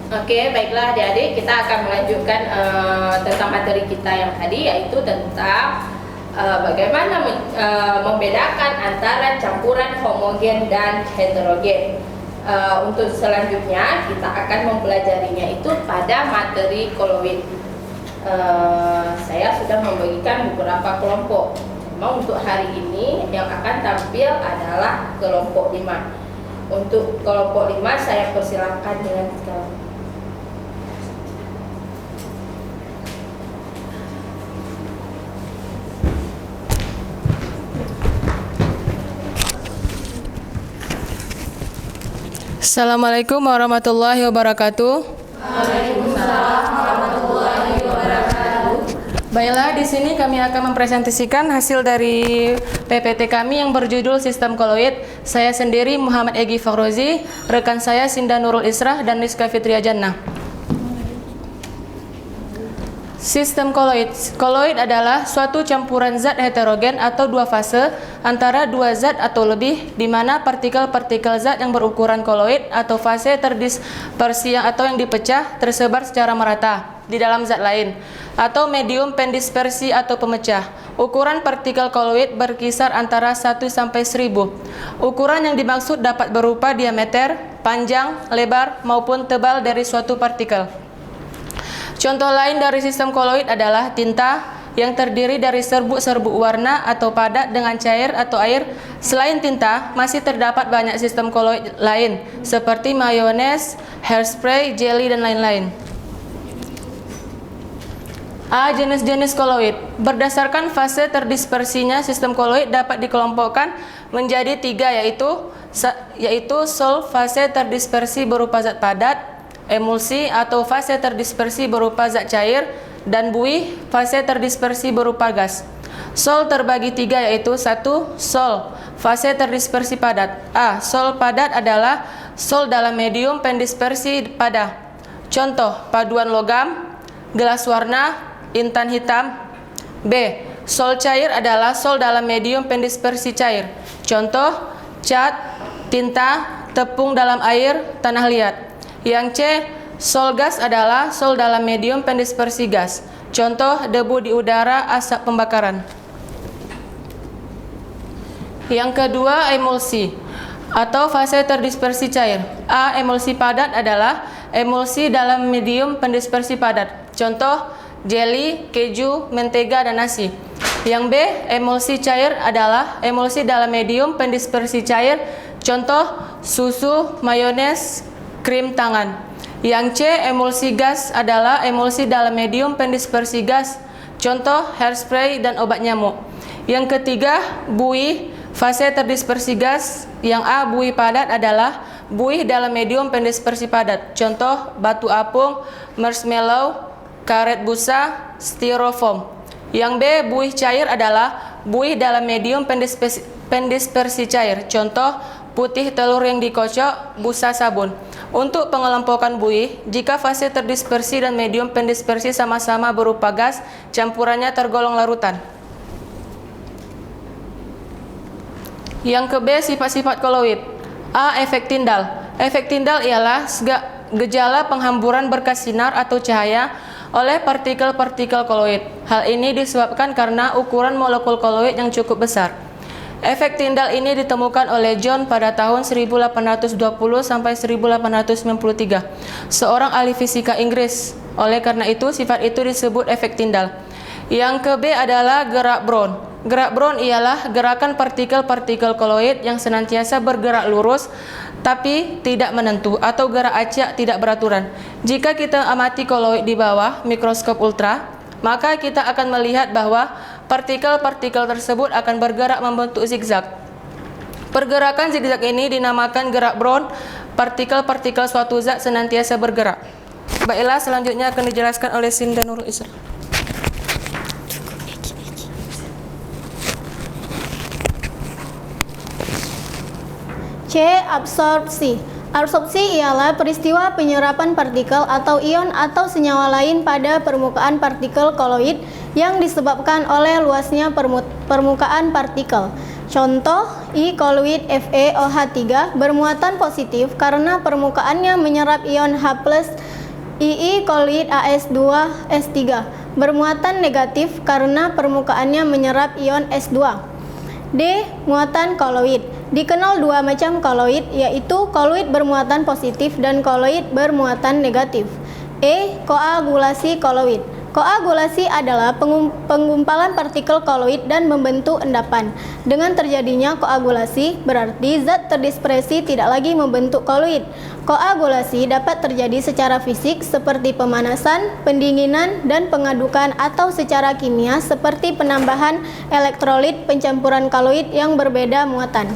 Oke, baiklah adik-adik, kita akan melanjutkan tentang materi kita yang tadi, yaitu tentang bagaimana membedakan antara campuran homogen dan heterogen. Untuk selanjutnya kita akan mempelajarinya itu pada materi koloid. Saya sudah membagikan beberapa kelompok. Cuma untuk hari ini yang akan tampil adalah kelompok 5. Untuk kelompok 5 saya persilakan dengan sekarang. Assalamualaikum warahmatullahi wabarakatuh. Waalaikumsalam warahmatullahi wabarakatuh. Baiklah, di sini kami akan mempresentasikan hasil dari PPT kami yang berjudul Sistem Koloid. Saya sendiri Muhammad Egi Fakhrozi, rekan saya Sinda Nurul Israh dan Rizka Fitria Jannah. Sistem koloid. Koloid adalah suatu campuran zat heterogen atau dua fase antara dua zat atau lebih, di mana partikel-partikel zat yang berukuran koloid atau fase terdispersi atau yang dipecah tersebar secara merata di dalam zat lain, atau medium pendispersi atau pemecah. Ukuran partikel koloid berkisar antara 1 sampai 1000. Ukuran yang dimaksud dapat berupa diameter, panjang, lebar maupun tebal dari suatu partikel. Contoh lain dari sistem koloid adalah tinta yang terdiri dari serbuk-serbuk warna atau padat dengan cair atau air. Selain tinta, masih terdapat banyak sistem koloid lain seperti mayones, hairspray, jelly, dan lain-lain. A. Jenis-jenis koloid. Berdasarkan fase terdispersinya, sistem koloid dapat dikelompokkan menjadi 3, yaitu sol fase terdispersi berupa zat padat, emulsi atau fase terdispersi berupa zat cair, dan buih fase terdispersi berupa gas. Sol terbagi 3, yaitu 1. Sol fase terdispersi padat. A. Sol padat adalah sol dalam medium pendispersi padat. Contoh, paduan logam, gelas warna, intan hitam. B. Sol cair adalah sol dalam medium pendispersi cair. Contoh, cat, tinta, tepung dalam air, tanah liat. Yang C. Sol gas adalah sol dalam medium pendispersi gas. Contoh, debu di udara, asap pembakaran. Yang kedua, emulsi atau fase terdispersi cair. A. Emulsi padat adalah emulsi dalam medium pendispersi padat. Contoh, jelly, keju, mentega, dan nasi. Yang B. Emulsi cair adalah emulsi dalam medium pendispersi cair. Contoh, susu, mayones, krim tangan. Yang C. Emulsi gas adalah emulsi dalam medium pendispersi gas. Contoh, hairspray dan obat nyamuk. Yang ketiga, buih fase terdispersi gas. Yang A. Buih padat adalah buih dalam medium pendispersi padat. Contoh, batu apung, marshmallow, karet busa, styrofoam. Yang B. Buih cair adalah buih dalam medium pendispersi cair. Contoh, putih telur yang dikocok, busa sabun. Untuk pengelompokan buih, jika fase terdispersi dan medium pendispersi sama-sama berupa gas, campurannya tergolong larutan. Yang ke B, sifat-sifat koloid. A. Efek Tyndall. Efek Tyndall ialah gejala penghamburan berkas sinar atau cahaya oleh partikel-partikel koloid. Hal ini disebabkan karena ukuran molekul koloid yang cukup besar. Efek Tyndall ini ditemukan oleh John pada tahun 1820 sampai 1893, seorang ahli fisika Inggris. Oleh karena itu, sifat itu disebut efek Tyndall. Yang ke B adalah gerak Brown. Gerak Brown ialah gerakan partikel-partikel koloid yang senantiasa bergerak lurus tapi tidak menentu, atau gerak acak tidak beraturan. Jika kita amati koloid di bawah mikroskop ultra, maka kita akan melihat bahwa partikel-partikel tersebut akan bergerak membentuk zigzag. Pergerakan zigzag ini dinamakan gerak Brown. Partikel-partikel suatu zat senantiasa bergerak. Baiklah, selanjutnya akan dijelaskan oleh Sinda Nurul Israh. C. Absorpsi. Absorpsi ialah peristiwa penyerapan partikel atau ion atau senyawa lain pada permukaan partikel koloid yang disebabkan oleh luasnya permukaan partikel. Contoh, I koloid FeOH3 bermuatan positif karena permukaannya menyerap ion H+ II koloid AS2S3 bermuatan negatif karena permukaannya menyerap ion S2. D. Muatan koloid. Dikenal dua macam koloid, yaitu koloid bermuatan positif dan koloid bermuatan negatif. E. Koagulasi koloid. Koagulasi adalah penggumpalan partikel koloid dan membentuk endapan. Dengan terjadinya koagulasi, berarti zat terdispersi tidak lagi membentuk koloid. Koagulasi dapat terjadi secara fisik seperti pemanasan, pendinginan, dan pengadukan, atau secara kimia seperti penambahan elektrolit pencampuran koloid yang berbeda muatan.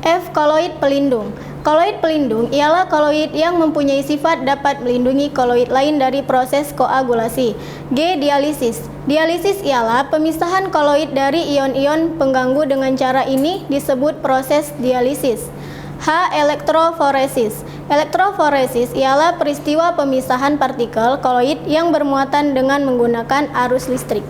F. Koloid pelindung. Koloid pelindung ialah koloid yang mempunyai sifat dapat melindungi koloid lain dari proses koagulasi. G. Dialisis. Dialisis ialah pemisahan koloid dari ion-ion pengganggu. Dengan cara ini disebut proses dialisis. H. Elektroforesis. Elektroforesis ialah peristiwa pemisahan partikel koloid yang bermuatan dengan menggunakan arus listrik.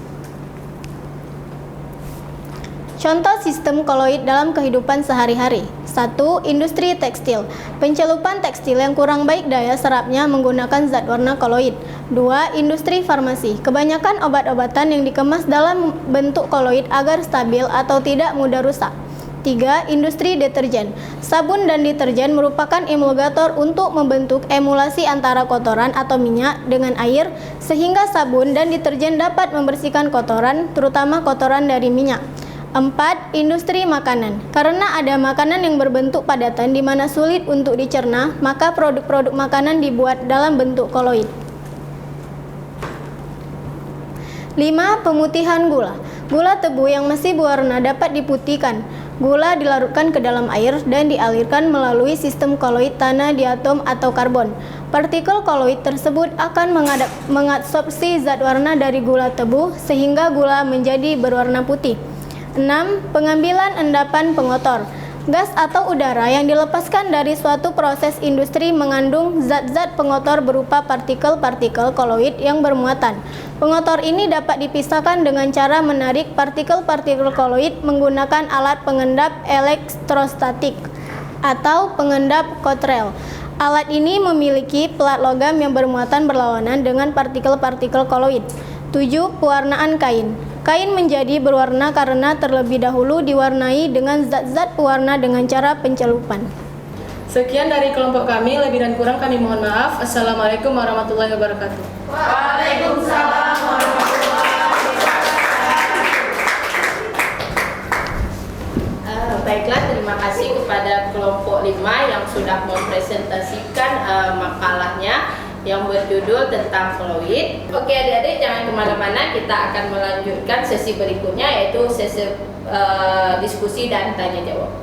Contoh sistem koloid dalam kehidupan sehari-hari. 1. Industri tekstil. Pencelupan tekstil yang kurang baik daya serapnya menggunakan zat warna koloid. 2. Industri farmasi. Kebanyakan obat-obatan yang dikemas dalam bentuk koloid agar stabil atau tidak mudah rusak. 3. Industri deterjen. Sabun dan deterjen merupakan emulgator untuk membentuk emulasi antara kotoran atau minyak dengan air, sehingga sabun dan deterjen dapat membersihkan kotoran, terutama kotoran dari minyak. 4. Industri makanan. Karena ada makanan yang berbentuk padatan di mana sulit untuk dicerna, maka produk-produk makanan dibuat dalam bentuk koloid. 5. Pemutihan gula. Gula tebu yang masih berwarna dapat diputihkan. Gula dilarutkan ke dalam air dan dialirkan melalui sistem koloid tanah diatom atau karbon. Partikel koloid tersebut akan mengabsorpsi zat warna dari gula tebu sehingga gula menjadi berwarna putih. 6. Pengambilan endapan pengotor. Gas atau udara yang dilepaskan dari suatu proses industri mengandung zat-zat pengotor berupa partikel-partikel koloid yang bermuatan. Pengotor ini dapat dipisahkan dengan cara menarik partikel-partikel koloid menggunakan alat pengendap elektrostatik atau pengendap Cottrell. Alat ini memiliki pelat logam yang bermuatan berlawanan dengan partikel-partikel koloid. 7. Pewarnaan kain. Kain menjadi berwarna karena terlebih dahulu diwarnai dengan zat-zat pewarna dengan cara pencelupan. Sekian dari kelompok kami, lebih dan kurang kami mohon maaf. Assalamualaikum warahmatullahi wabarakatuh. Waalaikumsalam warahmatullahi wabarakatuh. Baiklah, terima kasih kepada kelompok 5 yang sudah mempresentasikan makalahnya yang berjudul tentang koloid. Oke adik-adik, jangan kemana-mana, kita akan melanjutkan sesi berikutnya, yaitu sesi diskusi dan tanya jawab.